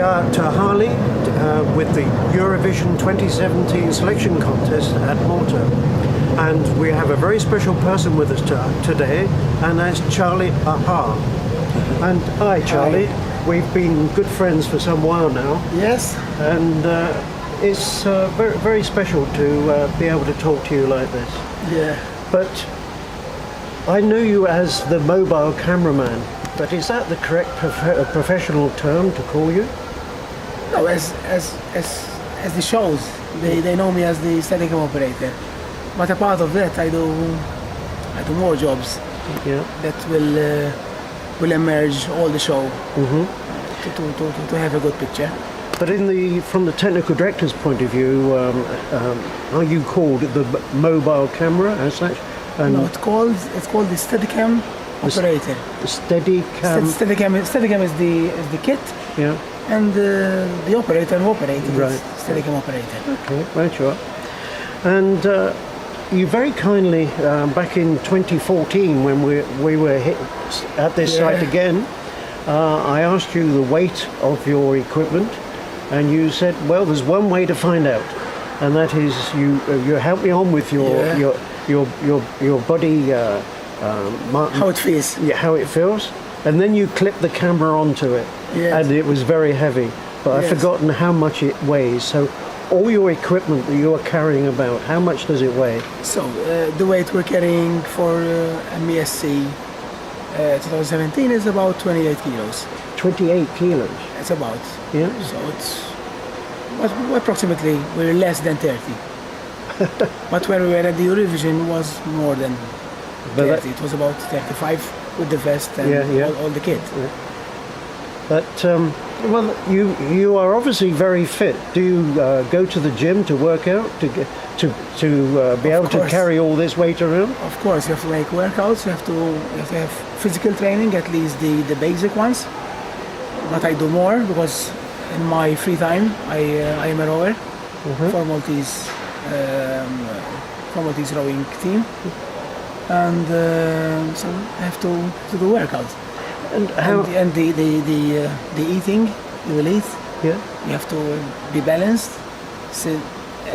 are at Harley with the Eurovision 2017 Selection Contest at Malta. And we have a very special person with us today, and that's Charlie Ahar. And hi, Charlie. Hi. We've been good friends for some while now. Yes. And it's very, very special to be able to talk to you like this. Yeah. But I knew you as the mobile cameraman. But is that the correct professional term to call you? No, as the shows, they know me as the Steadicam Operator. But apart of that, I do more jobs. Yeah. That will emerge all the show to have a good picture. But from the technical director's point of view, are you called the mobile camera as such? And no, it's called the Steadicam Operator. Steadicam is the kit. Yeah. And the operator who operates right. Steadicam Operator. Okay, right you are. And you very kindly, back in 2014 when we were hit at this site again, I asked you the weight of your equipment, and you said, well, there's one way to find out, and that is you help me on with your body. How it feels. Yeah, how it feels. And then you clip the camera onto it. Yes. And it was very heavy. But I've forgotten how much it weighs. So all your equipment that you are carrying about, how much does it weigh? So the weight we're carrying for MFCC 2017 is about 28 kilos. 28 kilos? It's about. Yeah. So it's approximately, we're less than 30. But when we were at the Eurovision, it was more than 30. It was about 35 with the vest and all the kit. Yeah. But well, you are obviously very fit. Do you go to the gym to work out to be able to carry all this weight around? Of course, you have to make workouts. You have to have physical training, at least the basic ones. But I do more because in my free time I am a rower for Maltese rowing team. And so I have to do workouts. And the eating, you will eat. Yeah. You have to be balanced. So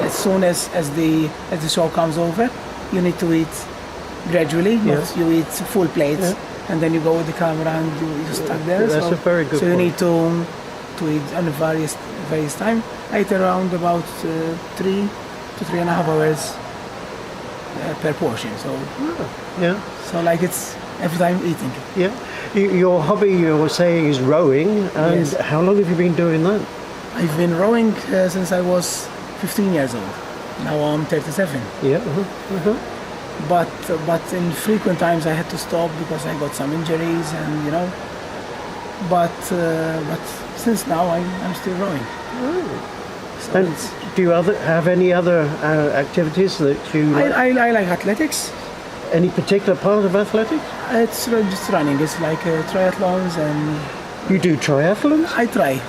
as soon as the show comes over, you need to eat gradually. Not you eat full plates, and then you go with the camera and you stuck there. That's a very good. So you need to eat on various time. I eat around about 3 to 3.5 hours. Per portion, so so like it's every time eating. Yeah. Your hobby, you were saying, is rowing, and how long have you been doing that? I've been rowing since I was 15 years old. Now I'm 37. Yeah. But in frequent times I had to stop because I got some injuries, and But since now I'm still rowing. Oh. So and do you have any other activities that you like? I like athletics. Any particular part of athletics? It's just running. It's like triathlons and... You do triathlons? I try.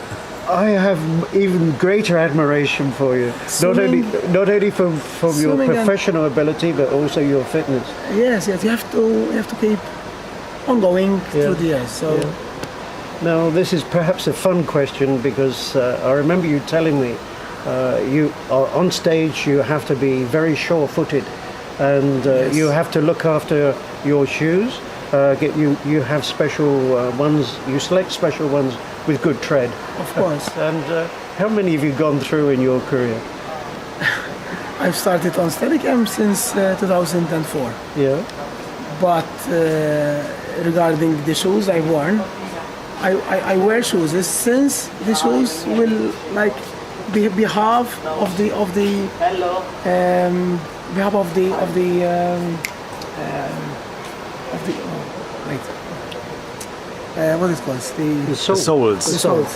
I have even greater admiration for you. Swimming, not only from your professional ability, but also your fitness. Yes. You have to keep on going through the years. So. Yeah. Now this is perhaps a fun question because I remember you telling me you are on stage. You have to be very sure-footed, and you have to look after your shoes. You have special ones. You select special ones with good tread. Of course. And how many have you gone through in your career? I've started on Steadicam since 2004. Yeah. But regarding the shoes I've worn, I wear shoes since the shoes will like be half of the what is it called? The soles. The soles.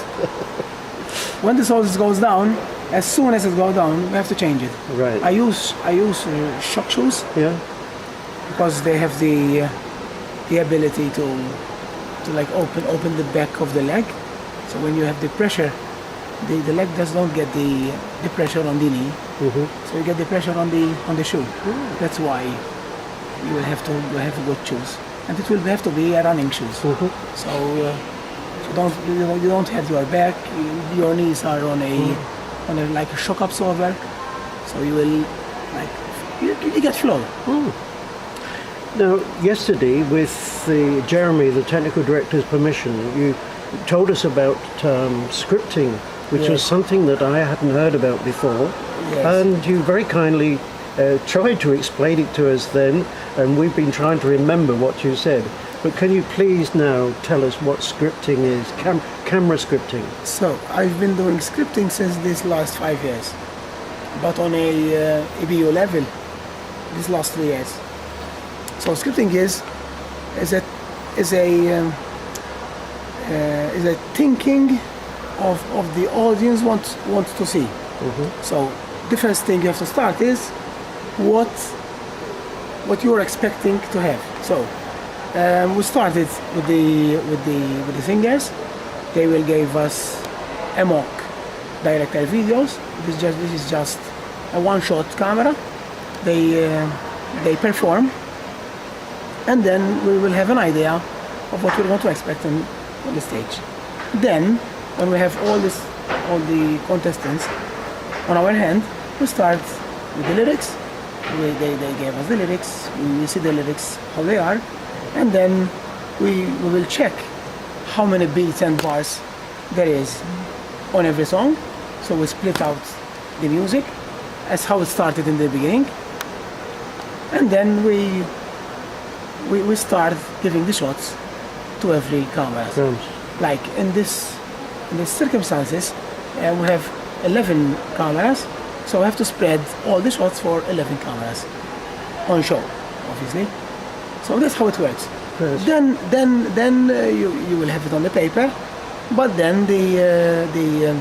When the soles goes down, as soon as it goes down, we have to change it. Right. I use shock shoes. Yeah. Because they have the ability to like open the back of the leg. So when you have the pressure, the leg does not get the pressure on the knee. So you get the pressure on the shoe. That's why you will have to good shoes, and it will have to be a running shoes. So So you don't have your back. Your knees are on a like a shock absorber. So you will like you get flow. Now, yesterday, with Jeremy, the technical director's permission, you told us about scripting, which was something that I hadn't heard about before. Yes. And you very kindly tried to explain it to us then, and we've been trying to remember what you said. But can you please now tell us what scripting is, camera scripting? So I've been doing scripting since these last 5 years, but on a EBU level, these last 3 years. So scripting is a thinking of the audience wants to see. So the first thing you have to start is what you're expecting to have. So we started with the singers. They will give us a mock director videos. This is just a one-shot camera. They perform, and then we will have an idea of what we're going to expect on the stage. Then, when we have all the contestants on our hand, we start with the lyrics. They gave us the lyrics. We see the lyrics how they are, and then we will check how many beats and bars there is on every song. So we split out the music as how it started in the beginning, and then we start giving the shots to every camera. Like in this circumstances, we have 11 cameras, so we have to spread all the shots for 11 cameras on show, obviously. So that's how it works. Yes. Then you will have it on the paper, but then the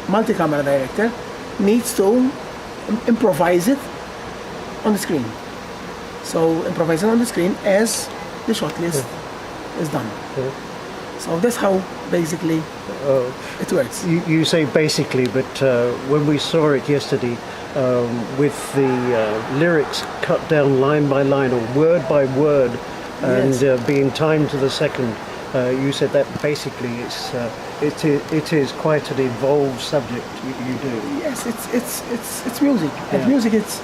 multi-camera director needs to improvise it on the screen. So improvise it on the screen as the shot list is done. So that's how basically it works. You say basically, but when we saw it yesterday, with the lyrics cut down line by line or word by word, and being timed to the second, you said that basically it is quite an evolved subject you do. Yes, it's music. And music, it's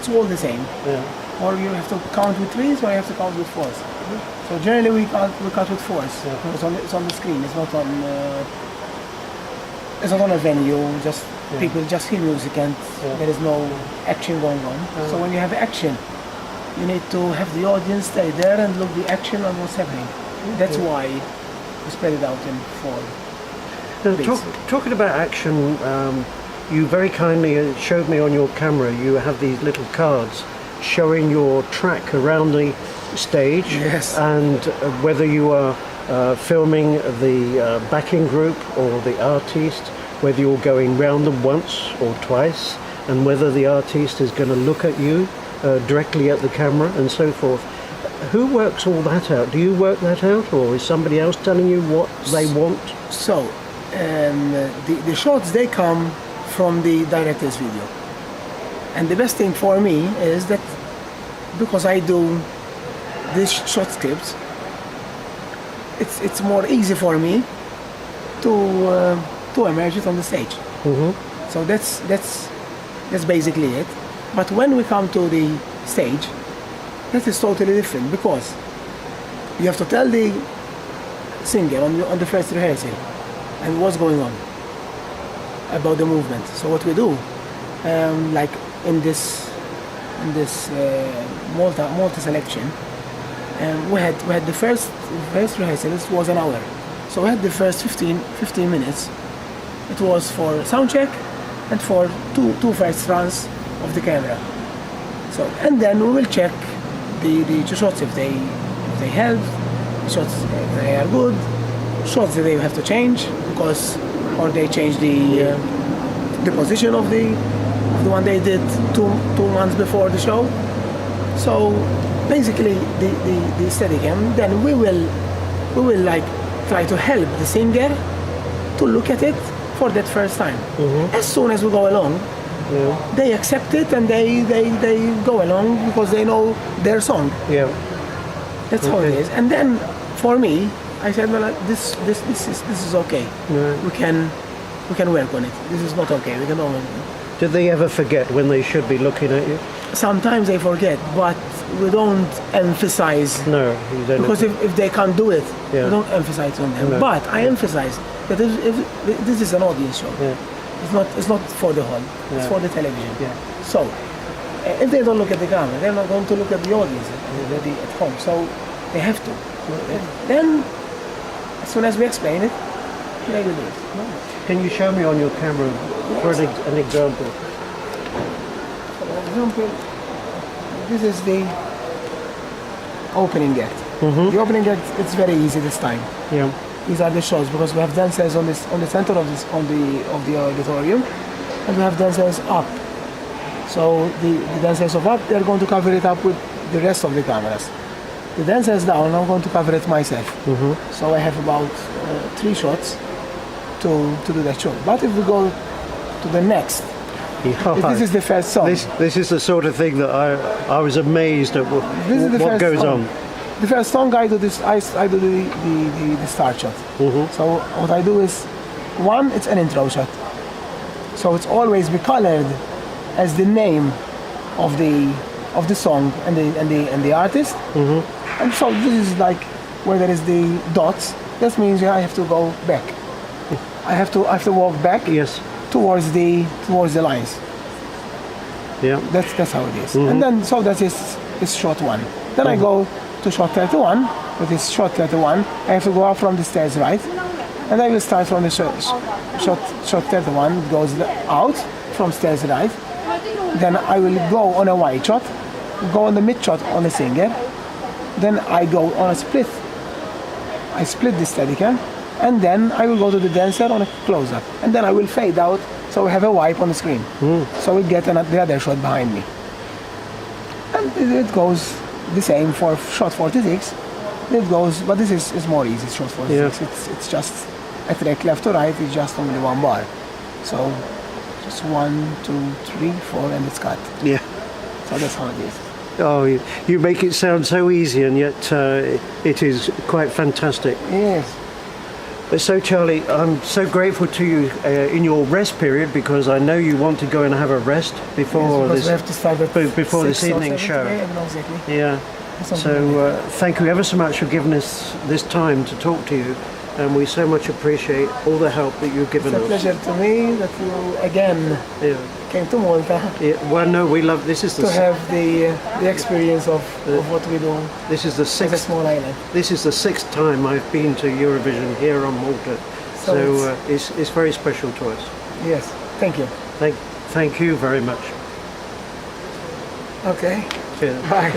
all the same. Or you have to count with threes, or you have to count with fours. So generally we count with fours. It's on the screen. It's not on a venue. Just people just hear music, and there is no action going on. So when you have action, you need to have the audience stay there and look the action on what's happening. That's why we spread it out in four. Now, talking about action, you very kindly showed me on your camera. You have these little cards showing your track around the stage, and whether you are filming the backing group or the artist, whether you're going round them once or twice, and whether the artist is going to look at you directly at the camera and so forth. Who works all that out? Do you work that out, or is somebody else telling you what they want? So the shots, they come from the director's video, and the best thing for me is that because I do these short scripts, it's more easy for me to emerge it on the stage. So that's basically it. But when we come to the stage, that is totally different, because you have to tell the singer on the first rehearsal and what's going on about the movement. So what we do, like in this Malta selection, we had the first rehearsal. It was an hour, so we had the first 15 minutes. It was for sound check and for two first runs of the camera. So, and then we will check the shots if they help, shots if they are good, shots that they have to change because, or they change the position of the one they did two months before the show. So basically the Steadicam, then we will like try to help the singer to look at it for that first time. As soon as we go along, they accept it and they go along because they know their song. That's how it is. And then for me, I said, well, this is okay. Yeah. We can work on it. This is not okay. We can always. Did they ever forget when they should be looking at you? Sometimes they forget, but we don't emphasize. No, you don't. Because if they can't do it, Yeah. we don't emphasize on them. No. But I emphasize that if this is an audience show. Yeah. It's not for the hall. It's Yeah. for the television. Yeah. So if they don't look at the camera, they're not going to look at the audience already at home. So they have to. Then, as soon as we explain it, they will do it. Can you show me on your camera for an example? For example, this is the opening act. The opening act, it's very easy this time. Yeah. These are the shows because we have dancers on the center of the auditorium, and we have dancers up. So the dancers of up, they're going to cover it up with the rest of the cameras. The dancers down, I'm going to cover it myself. So I have about 3 shots to do that show. But if we go to the next, if this is the first song. This is the sort of thing that I was amazed at This is the what first goes song. on. The first song I do this. I do the start shot. So what I do is, one, it's an intro shot. So it's always be colored as the name of the song and the artist. And so this is like where there is the dots. That means I have to go back. I have to walk back. Yes. Towards the lines. Yeah. That's how it is. And then so that is shot 1. Then I go to shot 31. With this shot 31, I have to go up from the stairs right, and I will start from the shot 31. It goes out from stairs right. Then I will go on a wide shot, go on the mid shot on the singer. Then I go on a split. I split the Steadicam, and then I will go to the dancer on a close-up, and then I will fade out, so we have a wipe on the screen. So we get the other shot behind me. And it goes the same for shot 46. It goes, but this is more easy, shot 46. Yeah. It's just a track left to right, it's just only 1 bar. So just 1, 2, 3, 4, and it's cut. Yeah. So that's how it is. Oh, you make it sound so easy, and yet it is quite fantastic. Yes. So, Charlie, I'm so grateful to you in your rest period, because I know you want to go and have a rest before Yes, we have to start at before this 6 or evening 7 show. today, no, exactly. Yeah. So thank you ever so much for giving us this time to talk to you, and we so much appreciate all the help that you've given It's a us. pleasure to me that you again Yeah. came to Malta Yeah. Well, no, we love this. Is to the have the experience of what we do this is the as a sixth small island. this is the 6th time I've been to Eurovision here on Malta. So So it's very special to us. Yes, thank you. Thank you very much. Okay, Cheers. bye.